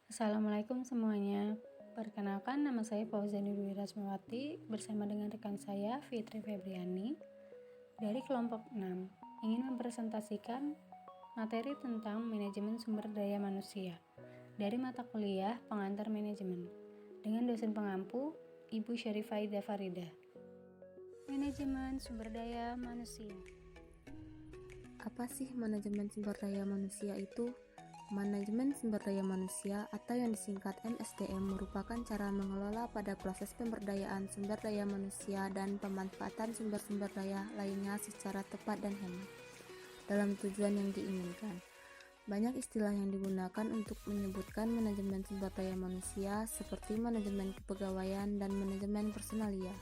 Assalamualaikum semuanya. Perkenalkan, nama saya Fauzani Dwi Rasmawati bersama dengan rekan saya Fitri Febriani dari kelompok 6 ingin mempresentasikan materi tentang manajemen sumber daya manusia dari mata kuliah pengantar manajemen dengan dosen pengampu Ibu Syarifah Ida Farida. Manajemen sumber daya manusia. Apa sih manajemen sumber daya manusia itu? Manajemen sumber daya manusia atau yang disingkat MSDM merupakan cara mengelola pada proses pemberdayaan sumber daya manusia dan pemanfaatan sumber-sumber daya lainnya secara tepat dan hemat dalam tujuan yang diinginkan. Banyak istilah yang digunakan untuk menyebutkan manajemen sumber daya manusia seperti manajemen kepegawaian dan manajemen personalia.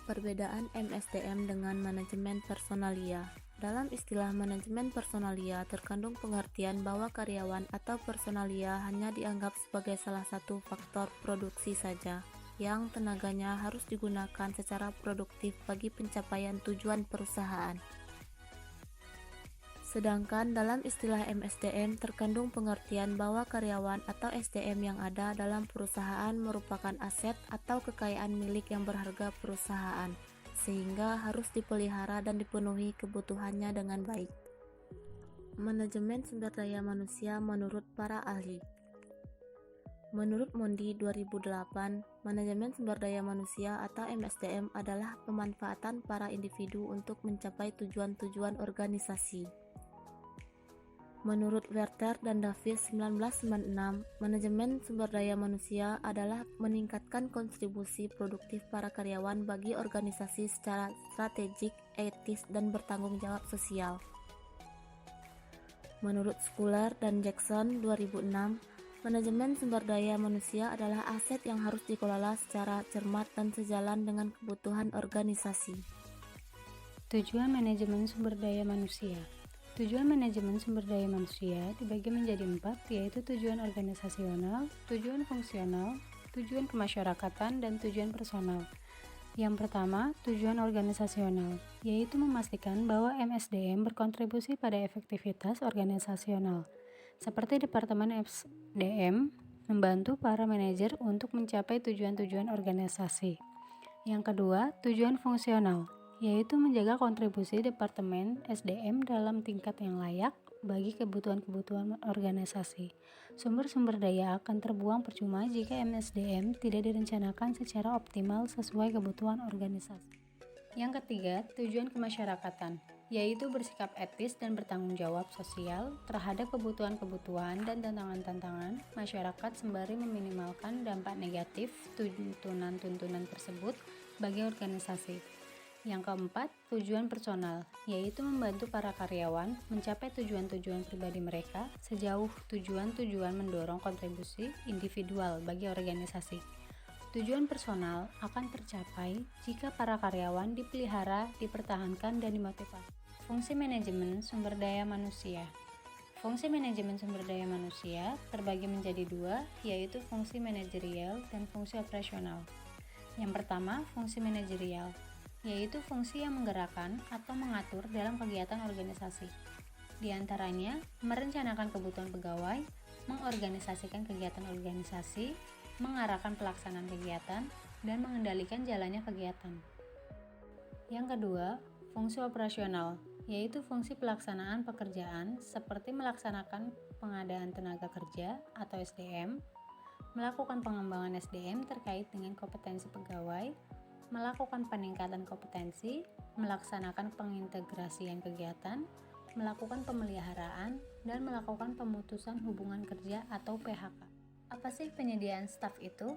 Perbedaan MSDM dengan manajemen personalia. Dalam istilah manajemen personalia terkandung pengertian bahwa karyawan atau personalia hanya dianggap sebagai salah satu faktor produksi saja, yang tenaganya harus digunakan secara produktif bagi pencapaian tujuan perusahaan. Sedangkan dalam istilah MSDM terkandung pengertian bahwa karyawan atau SDM yang ada dalam perusahaan merupakan aset atau kekayaan milik yang berharga perusahaan, sehingga harus dipelihara dan dipenuhi kebutuhannya dengan baik. Manajemen sumber daya manusia menurut para ahli. Menurut Mondi 2008, manajemen sumber daya manusia atau MSDM adalah pemanfaatan para individu untuk mencapai tujuan-tujuan organisasi. Menurut Werther dan Davis 1996, manajemen sumber daya manusia adalah meningkatkan kontribusi produktif para karyawan bagi organisasi secara strategik, etis, dan bertanggung jawab sosial. Menurut Schuler dan Jackson 2006, manajemen sumber daya manusia adalah aset yang harus dikelola secara cermat dan sejalan dengan kebutuhan organisasi. Tujuan manajemen sumber daya manusia. Tujuan manajemen sumber daya manusia dibagi menjadi 4, yaitu tujuan organisasional, tujuan fungsional, tujuan kemasyarakatan, dan tujuan personal. Yang pertama, tujuan organisasional, yaitu memastikan bahwa MSDM berkontribusi pada efektivitas organisasional, seperti Departemen SDM membantu para manajer untuk mencapai tujuan-tujuan organisasi. Yang kedua, tujuan fungsional, yaitu menjaga kontribusi Departemen SDM dalam tingkat yang layak bagi kebutuhan-kebutuhan organisasi. Sumber-sumber daya akan terbuang percuma jika MSDM tidak direncanakan secara optimal sesuai kebutuhan organisasi. Yang ketiga, tujuan kemasyarakatan, yaitu bersikap etis dan bertanggung jawab sosial terhadap kebutuhan-kebutuhan dan tantangan-tantangan masyarakat sembari meminimalkan dampak negatif tuntunan-tuntunan tersebut bagi organisasi. Yang keempat, tujuan personal, yaitu membantu para karyawan mencapai tujuan-tujuan pribadi mereka sejauh tujuan-tujuan mendorong kontribusi individual bagi organisasi. Tujuan personal akan tercapai jika para karyawan dipelihara, dipertahankan, dan dimotivasi. Fungsi manajemen sumber daya manusia. Fungsi manajemen sumber daya manusia terbagi menjadi 2, yaitu fungsi manajerial dan fungsi operasional. Yang pertama, fungsi manajerial, yaitu fungsi yang menggerakkan atau mengatur dalam kegiatan organisasi. Di antaranya, merencanakan kebutuhan pegawai, mengorganisasikan kegiatan organisasi, mengarahkan pelaksanaan kegiatan, dan mengendalikan jalannya kegiatan. Yang kedua, fungsi operasional, yaitu fungsi pelaksanaan pekerjaan seperti melaksanakan pengadaan tenaga kerja atau SDM, melakukan pengembangan SDM terkait dengan kompetensi pegawai, melakukan peningkatan kompetensi, melaksanakan pengintegrasian kegiatan, melakukan pemeliharaan, dan melakukan pemutusan hubungan kerja atau PHK. Apa sih penyediaan staf itu?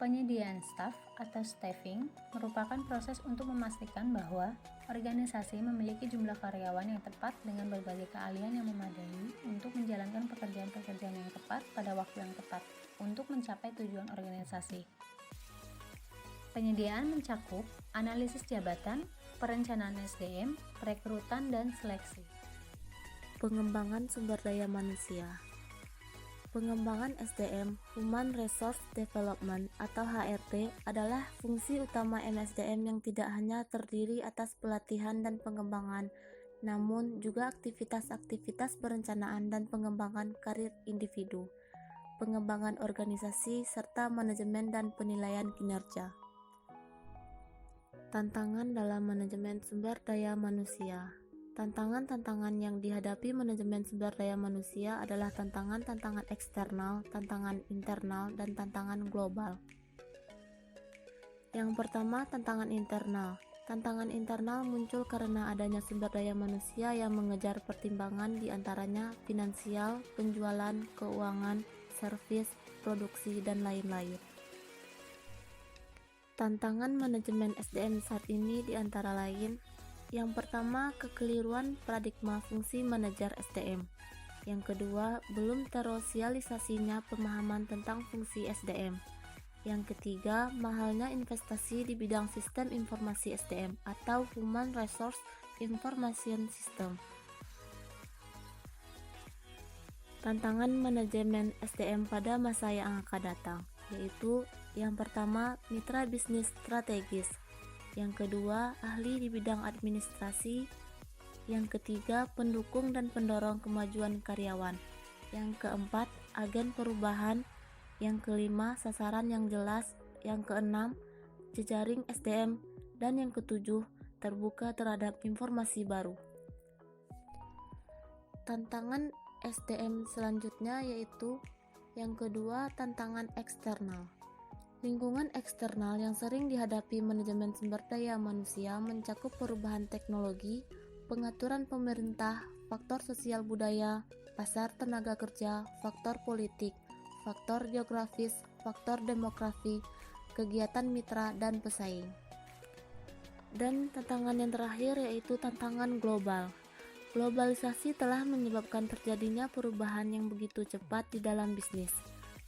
Penyediaan staf atau staffing merupakan proses untuk memastikan bahwa organisasi memiliki jumlah karyawan yang tepat dengan berbagai keahlian yang memadai untuk menjalankan pekerjaan-pekerjaan yang tepat pada waktu yang tepat untuk mencapai tujuan organisasi. Penyediaan mencakup analisis jabatan, perencanaan SDM, perekrutan, dan seleksi. Pengembangan sumber daya manusia. Pengembangan SDM (Human Resource Development) atau HRD adalah fungsi utama MSDM yang tidak hanya terdiri atas pelatihan dan pengembangan, namun juga aktivitas-aktivitas perencanaan dan pengembangan karir individu, pengembangan organisasi, serta manajemen dan penilaian kinerja. Tantangan dalam manajemen sumber daya manusia. Tantangan-tantangan yang dihadapi manajemen sumber daya manusia adalah tantangan-tantangan eksternal, tantangan internal, dan tantangan global. Yang pertama, tantangan internal. Tantangan internal muncul karena adanya sumber daya manusia yang mengejar pertimbangan di antaranya finansial, penjualan, keuangan, servis, produksi, dan lain-lain. Tantangan manajemen SDM saat ini di antara lain, yang pertama, kekeliruan paradigma fungsi manajer SDM. Yang kedua, belum tersosialisasinya pemahaman tentang fungsi SDM. Yang ketiga, mahalnya investasi di bidang sistem informasi SDM atau Human Resource Information System. Tantangan manajemen SDM pada masa yang akan datang, yaitu yang pertama, mitra bisnis strategis. Yang kedua, ahli di bidang administrasi. Yang ketiga, pendukung dan pendorong kemajuan karyawan. Yang keempat, agen perubahan. Yang kelima, sasaran yang jelas. Yang keenam, jejaring SDM. Dan yang ketujuh, terbuka terhadap informasi baru. Tantangan SDM selanjutnya yaitu yang kedua, tantangan eksternal. Lingkungan eksternal yang sering dihadapi manajemen sumber daya manusia mencakup perubahan teknologi, pengaturan pemerintah, faktor sosial budaya, pasar tenaga kerja, faktor politik, faktor geografis, faktor demografi, kegiatan mitra, dan pesaing. Dan tantangan yang terakhir yaitu tantangan global. Globalisasi telah menyebabkan terjadinya perubahan yang begitu cepat di dalam bisnis,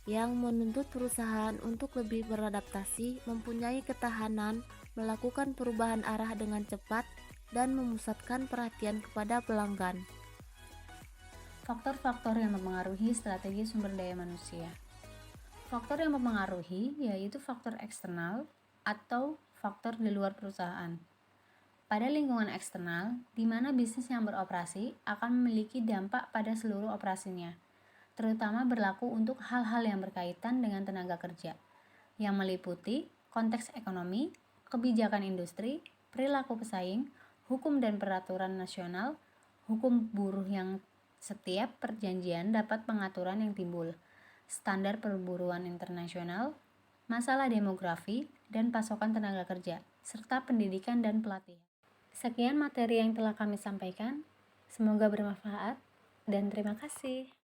yang menuntut perusahaan untuk lebih beradaptasi, mempunyai ketahanan, melakukan perubahan arah dengan cepat, dan memusatkan perhatian kepada pelanggan. Faktor-faktor yang mempengaruhi strategi sumber daya manusia. Faktor yang mempengaruhi yaitu faktor eksternal atau faktor di luar perusahaan. Pada lingkungan eksternal, di mana bisnis yang beroperasi akan memiliki dampak pada seluruh operasinya, terutama berlaku untuk hal-hal yang berkaitan dengan tenaga kerja, yang meliputi konteks ekonomi, kebijakan industri, perilaku pesaing, hukum dan peraturan nasional, hukum buruh yang setiap perjanjian dapat pengaturan yang timbul, standar perburuan internasional, masalah demografi, dan pasokan tenaga kerja, serta pendidikan dan pelatihan. Sekian materi yang telah kami sampaikan, semoga bermanfaat, dan terima kasih.